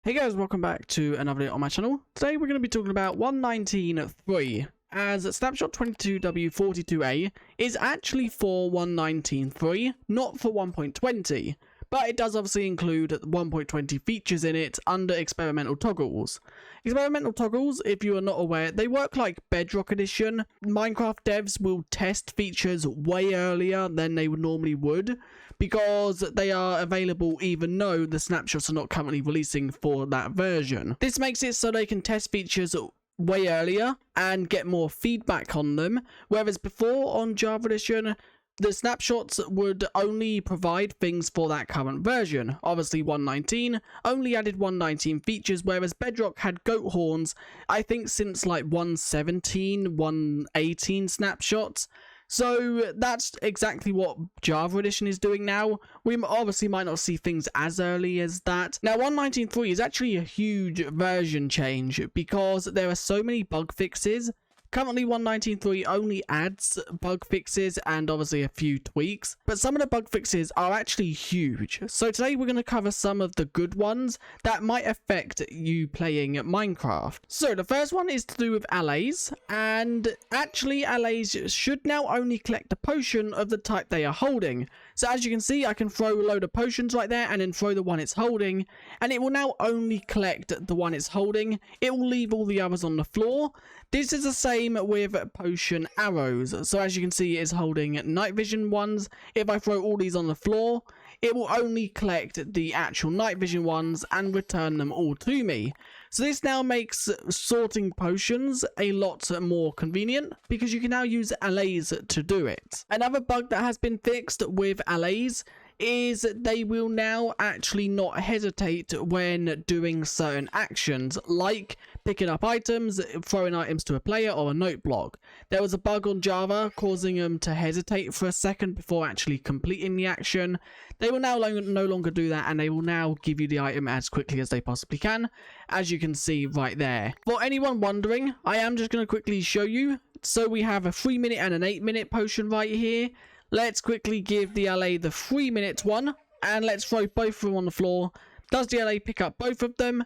Hey guys, welcome back to another video on my channel. Today we're going to be talking about 119.3, as Snapshot 22W42A is actually for 119.3, not for 1.20, but it does obviously include 1.20 features in it under experimental toggles. Experimental toggles, if you are not aware, they work like Bedrock Edition. Minecraft devs will test features way earlier than they normally would, because they are available even though the snapshots are not currently releasing for that version. This makes it so they can test features way earlier and get more feedback on them, whereas before on Java Edition, the snapshots would only provide things for that current version. Obviously 119 only added 119 features, whereas Bedrock had goat horns, I think since like 117, 118 snapshots. So that's exactly what Java Edition is doing now. We obviously might not see things as early as that. Now 119.3 is actually a huge version change because there are so many bug fixes. Currently 119.3 only adds bug fixes and obviously a few tweaks, but some of the bug fixes are actually huge. So today we're going to cover some of the good ones that might affect you playing Minecraft. So the first one is to do with allays, and actually allays should now only collect a potion of the type they are holding. So as you can see, I can throw a load of potions right there and then throw the one it's holding, and it will now only collect the one it's holding. It will leave all the others on the floor. This is the same with potion arrows. So as you can see, it is holding night vision ones. If I throw all these on the floor, it will only collect the actual night vision ones and return them all to me. So this now makes sorting potions a lot more convenient because you can now use allays to do it. Another bug that has been fixed with allays is they will now actually not hesitate when doing certain actions, like picking up items, throwing items to a player, or a note block. There was a bug on Java causing them to hesitate for a second before actually completing the action. They will now no longer do that, and they will now give you the item as quickly as they possibly can, as you can see right there. For anyone wondering, I am just going to quickly show you. So we have a 3-minute and an 8-minute potion right here. Let's quickly give the allay the 3-minute one, and let's throw both of them on the floor. Does the allay pick up both of them?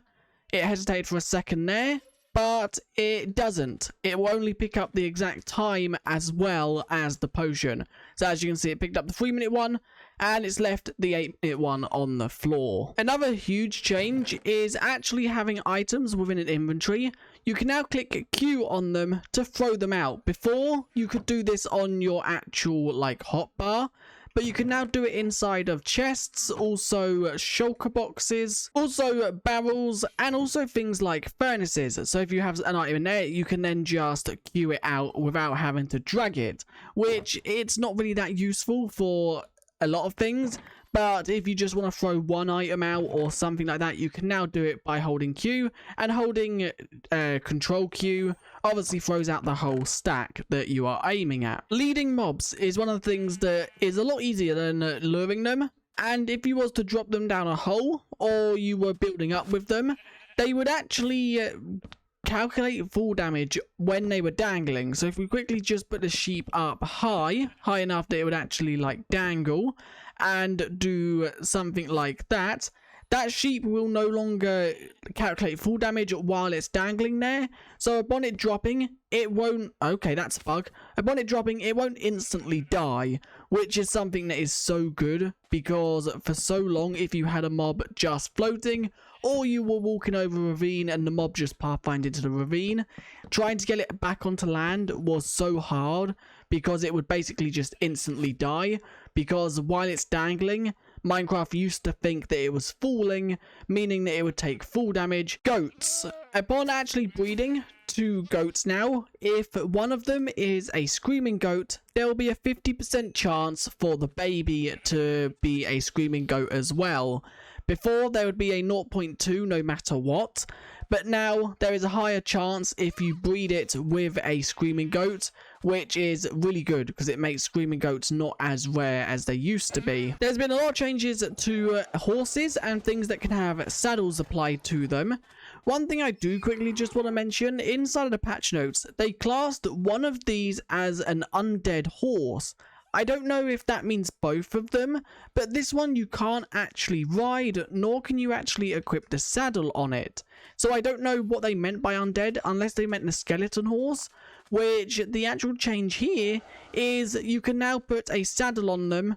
It hesitated for a second there, but it doesn't. It will only pick up the exact time as well as the potion. So as you can see, it picked up the 3-minute one, and it's left the 8-minute one on the floor. Another huge change is actually having items within an inventory. You can now click Q on them to throw them out. Before, you could do this on your actual like hotbar, but you can now do it inside of chests, also shulker boxes, also barrels, and also things like furnaces. So if you have an item in there, you can then just queue it out without having to drag it, which it's not really that useful for a lot of things. But if you just want to throw one item out or something like that, you can now do it by holding Q, and holding control Q obviously throws out the whole stack that you are aiming at. Leading mobs is one of the things that is a lot easier than luring them, and if you was to drop them down a hole or you were building up with them, they would actually calculate fall damage when they were dangling. So if we quickly just put the sheep up high enough that it would actually like dangle and do something like that, that sheep will no longer calculate full damage while it's dangling there. So upon it dropping, it won't... Okay, that's a bug. Upon it dropping, it won't instantly die, which is something that is so good, because for so long, if you had a mob just floating, or you were walking over a ravine and the mob just pathfined into the ravine, trying to get it back onto land was so hard, because it would basically just instantly die, because while it's dangling, Minecraft used to think that it was falling, meaning that it would take full damage. Goats. Upon actually breeding 2 goats now, if one of them is a screaming goat, there will be a 50% chance for the baby to be a screaming goat as well. Before, there would be a 0.2 no matter what, but now there is a higher chance if you breed it with a screaming goat, which is really good because it makes screaming goats not as rare as they used to be. There's been a lot of changes to horses and things that can have saddles applied to them. One thing I do quickly just want to mention, inside of the patch notes, they classed one of these as an undead horse. I don't know if that means both of them, but this one you can't actually ride, nor can you actually equip the saddle on it. So I don't know what they meant by undead, unless they meant the skeleton horse, which the actual change here is you can now put a saddle on them.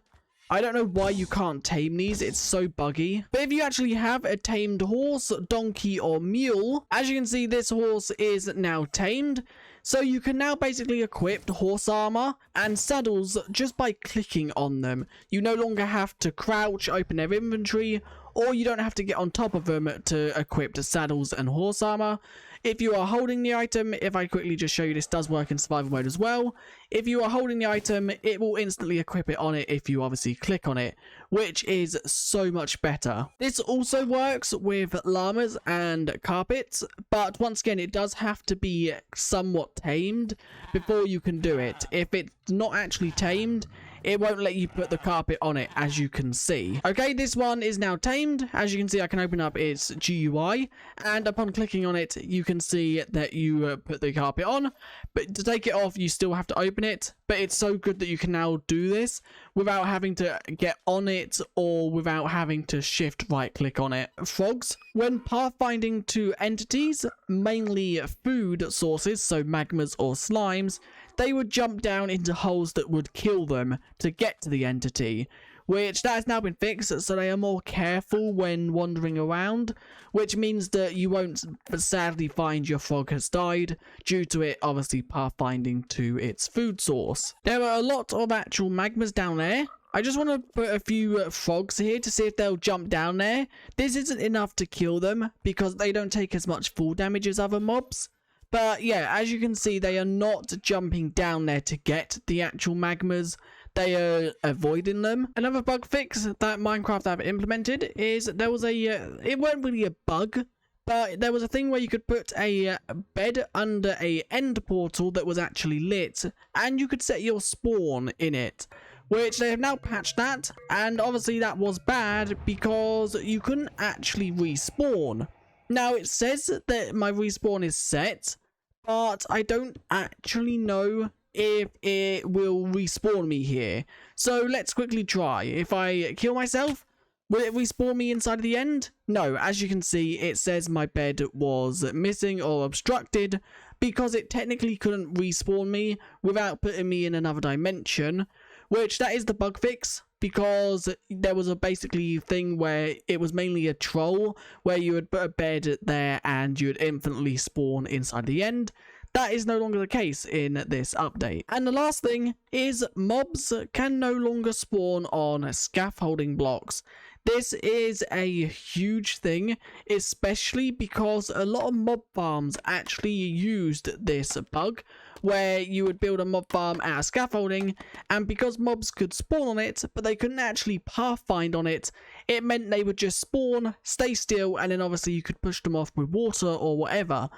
I don't know why you can't tame these, it's so buggy. But if you actually have a tamed horse, donkey or mule, as you can see this horse is now tamed. So you can now basically equip horse armor and saddles just by clicking on them. You no longer have to crouch, open their inventory, or you don't have to get on top of them to equip the saddles and horse armor. If you are holding the item, if I quickly just show you, this does work in survival mode as well. If you are holding the item, it will instantly equip it on it if you obviously click on it, which is so much better. This also works with llamas and carpets, but once again, it does have to be somewhat tamed before you can do it. If it's not actually tamed, it won't let you put the carpet on it, as you can see. Okay, this one is now tamed. As you can see, I can open up its GUI, and upon clicking on it, you can see that you put the carpet on. But to take it off, you still have to open it. But it's so good that you can now do this without having to get on it or without having to shift right click on it. Frogs, when pathfinding to entities, mainly food sources, so magmas or slimes, they would jump down into holes that would kill them to get to the entity, which that has now been fixed, so they are more careful when wandering around, which means that you won't sadly find your frog has died due to it obviously pathfinding to its food source. There are a lot of actual magmas down there. I just want to put a few frogs here to see if they'll jump down there. This isn't enough to kill them because they don't take as much fall damage as other mobs. But yeah, as you can see, they are not jumping down there to get the actual magmas. They are avoiding them. Another bug fix that Minecraft have implemented is there was a, it wasn't really a bug, but there was a thing where you could put a bed under a end portal that was actually lit, and you could set your spawn in it, which they have now patched that, and obviously that was bad because you couldn't actually respawn. Now, it says that my respawn is set, but I don't actually know if it will respawn me here. So let's quickly try. If I kill myself, will it respawn me inside of the end? No, as you can see, it says my bed was missing or obstructed because it technically couldn't respawn me without putting me in another dimension, which that is the bug fix. Because there was a basically thing where it was mainly a troll where you would put a bed there and you would infinitely spawn inside the end. That is no longer the case in this update. And the last thing is mobs can no longer spawn on scaffolding blocks. This is a huge thing, especially because a lot of mob farms actually used this bug, where you would build a mob farm out of scaffolding, and because mobs could spawn on it, but they couldn't actually pathfind on it, it meant they would just spawn, stay still, and then obviously you could push them off with water or whatever.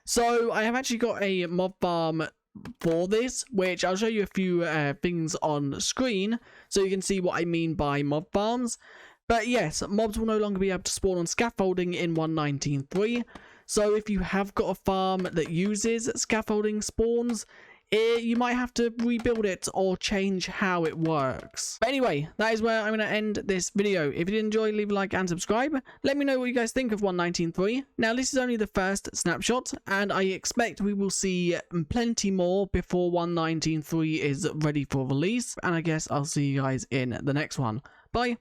So I have actually got a mob farm for this, which I'll show you a few things on screen, so you can see what I mean by mob farms. But yes, mobs will no longer be able to spawn on scaffolding in 1.19.3. So if you have got a farm that uses scaffolding spawns, you might have to rebuild it or change how it works. But anyway, that is where I'm going to end this video. If you did enjoy, leave a like and subscribe. Let me know what you guys think of 1.19.3. Now, this is only the first snapshot, and I expect we will see plenty more before 1.19.3 is ready for release. And I guess I'll see you guys in the next one. Bye.